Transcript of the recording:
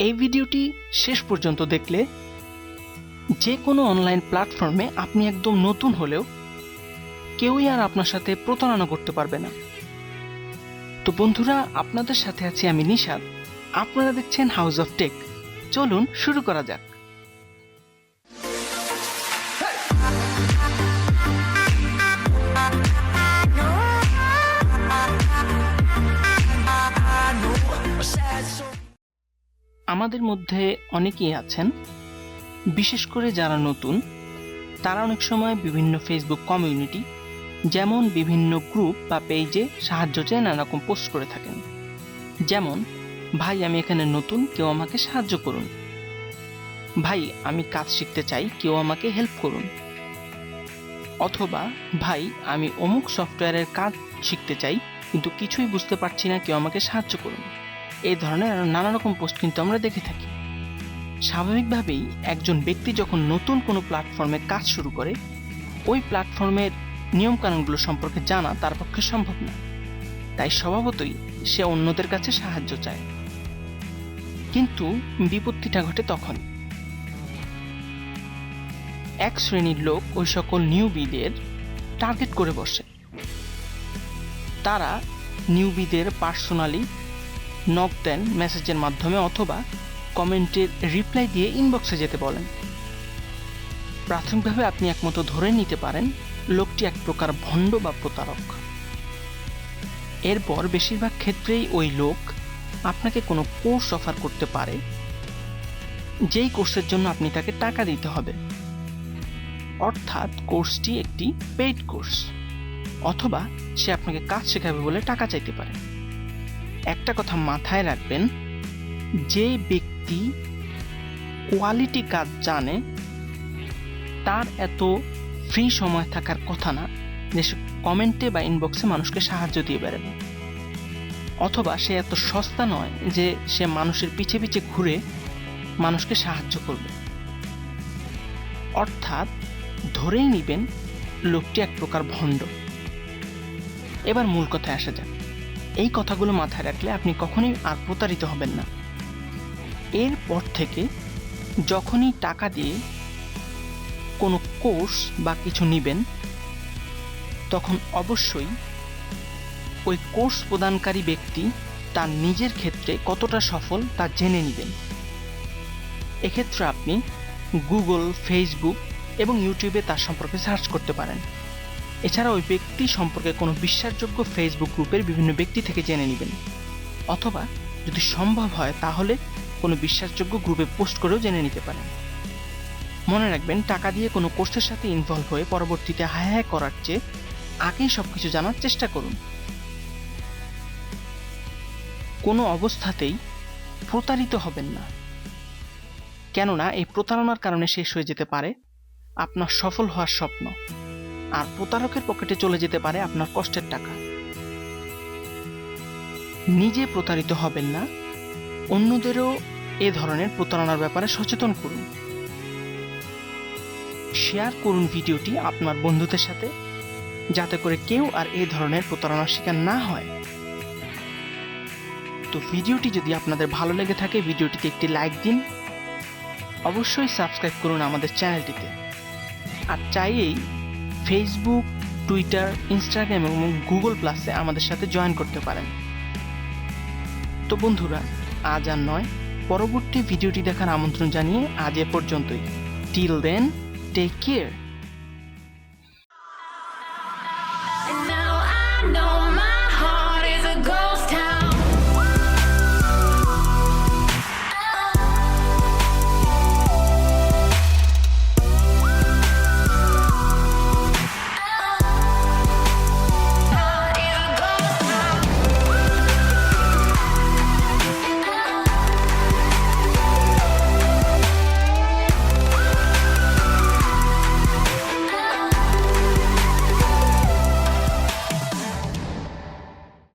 এই ভিডিওটি শেষ পর্যন্ত দেখলে যে কোনো অনলাইন প্ল্যাটফর্মে আপনি একদম নতুন হলেও কেউই আর আপনার সাথে প্রতারণা করতে পারবে না। তো বন্ধুরা, আপনাদের সাথে আছি আমি নিশাদ। আপনারা দেখছেন হাউস অফ টেক। চলুন শুরু করা যাক। আমাদের মধ্যে অনেকেই আছেন, বিশেষ করে যারা নতুন, তারা অনেক সময় বিভিন্ন ফেসবুক কমিউনিটি যেমন বিভিন্ন গ্রুপ বা পেজে সাহায্য চেয়ে নানা রকম পোস্ট করে থাকেন। যেমন, ভাই আমি এখানে নতুন, কেউ আমাকে সাহায্য করুন। ভাই আমি কাজ শিখতে চাই, কেউ আমাকে হেল্প করুন। অথবা, ভাই আমি অমুক সফটওয়্যারের কাজ শিখতে চাই কিন্তু কিছুই বুঝতে পারছি না, কেউ আমাকে সাহায্য করুন। এই ধরনের আরো নানা রকম পোস্ট কিন্তু আমরা দেখে থাকি। স্বাভাবিকভাবেই একজন ব্যক্তি যখন নতুন কোনো প্ল্যাটফর্মে কাজ শুরু করে, ওই প্ল্যাটফর্মের নিয়মকানুনগুলো সম্পর্কে জানা তার পক্ষে সম্ভব না। তাই স্বভাবতই সে অন্যদের কাছে সাহায্য চায়। কিন্তু বিপত্তিটা ঘটে তখন এক শ্রেণীর লোক ওই সকল নিউবিদের টার্গেট করে বসে। তারা নিউবিদের পার্সোনালি নক দেন মেসেজের মাধ্যমে অথবা কমেন্টের রিপ্লাই দিয়ে ইনবক্সে যেতে বলেন। প্রাথমিকভাবে আপনি একমতো ধরে নিতে পারেন লোকটি এক প্রকার ভণ্ড বা প্রতারক। এরপর বেশিরভাগ ক্ষেত্রেই ওই লোক আপনাকে কোনো কোর্স অফার করতে পারে, যেই কোর্সের জন্য আপনি তাকে টাকা দিতে হবে। অর্থাৎ কোর্সটি একটি পেইড কোর্স, অথবা সে আপনাকে কাজ শেখাবে বলে টাকা চাইতে পারে। একটা কথা মাথায় রাখবেন, যে ব্যক্তি কোয়ালিটি কাজ জানে তার এত ফ্রি সময় থাকার কথা না যে সে কমেন্টে বা ইনবক্সে মানুষকে সাহায্য দিয়ে বেড়াবে। অথবা সে এত সস্তা নয় যে সে মানুষের পিছে পিছে ঘুরে মানুষকে সাহায্য করবে। অর্থাৎ ধরেই নিবেন লোকটি এক প্রকার ভণ্ড। এবার মূল কথায় আসা যাক। এই কথাগুলো মাথায় রাখলে আপনি কখনোই আর প্রতারিত হবেন না। এরপর থেকে যখনই টাকা দিয়ে কোনো কোর্স বা কিছু নিবেন, তখন অবশ্যই ওই কোর্স প্রদানকারী ব্যক্তি তার নিজের ক্ষেত্রে কতটা সফল তা জেনে নেবেন। এক্ষেত্রে আপনি গুগল, ফেসবুক এবং ইউটিউবে তার সম্পর্কে সার্চ করতে পারেন। এছাড়া ওই ব্যক্তি সম্পর্কে কোনো বিশ্বাসযোগ্য ফেসবুক গ্রুপের বিভিন্ন ব্যক্তি থেকে জেনে নেবেন। অথবা যদি সম্ভব হয় তাহলে কোনো বিশ্বাসযোগ্য গ্রুপে পোস্ট করেও জেনে নিতে পারেন। মনে রাখবেন, টাকা দিয়ে কোনো কোর্সের সাথে ইনভলভ হয়ে পরবর্তীতে হায় হায় করার চেয়ে আগেই সবকিছু জানার চেষ্টা করুন। কোনো অবস্থাতেই প্রতারিত হবেন না, কেননা এই প্রতারণার কারণে শেষ হয়ে যেতে পারে আপনার সফল হওয়ার স্বপ্ন, আর প্রতারকের পকেটে চলে যেতে পারে আপনার কষ্টের টাকা। নিজে প্রতারিত হবেন না, অন্যদেরও এ ধরনের প্রতারণার ব্যাপারে সচেতন করুন। শেয়ার করুন ভিডিওটি আপনার বন্ধুদের সাথে, যাতে করে কেউ আর এই ধরনের প্রতারণার শিকার না হয়। তো ভিডিওটি যদি আপনাদের ভালো লেগে থাকে, ভিডিওটিতে একটি লাইক দিন। অবশ্যই সাবস্ক্রাইব করুন আমাদের চ্যানেলটিতে। আর চাইলেই ফেসবুক, টুইটার, ইনস্টাগ্রাম এবং গুগল প্লাসে আমাদের সাথে জয়েন করতে পারেন। তো বন্ধুরা, আজ আর নয়, পরবর্তী ভিডিওটি দেখার আমন্ত্রণ জানিয়ে আজ এ পর্যন্তই। Till then, take care. And now I know